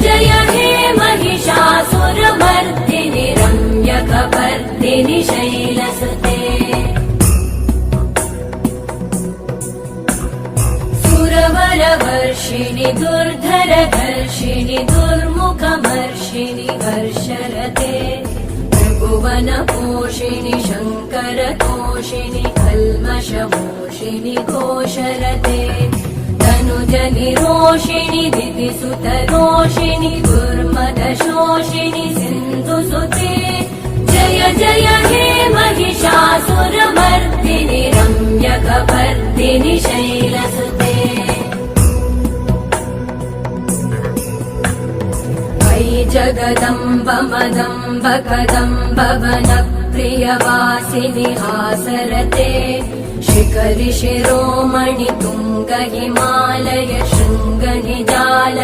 जय हे महिषासुरमर्दिनि रम्यकपर्दिनि शैलसुते सुरवरवर्षिणि दुर्धरधर्षिणि दुर्मुखमर्षिणि वर्षरते त्रिभुवनपोषिणि शङ्करतोषिणि कल्मषमोषिणि घोषरते तनुजनिरोषिणि दितिसुतरोषिणि दुर्मदशोषिणि सिन्धुसुते जय जय हे महिषासुरमर्दिनि रम्यकपर्दिनि शैलसुते जगदम्ब मदम्ब कदम्ब वनप्रियवासिनि हासरते शिखरि शिरोमणि तुङ्ग हिमालय शृङ्ग निजालय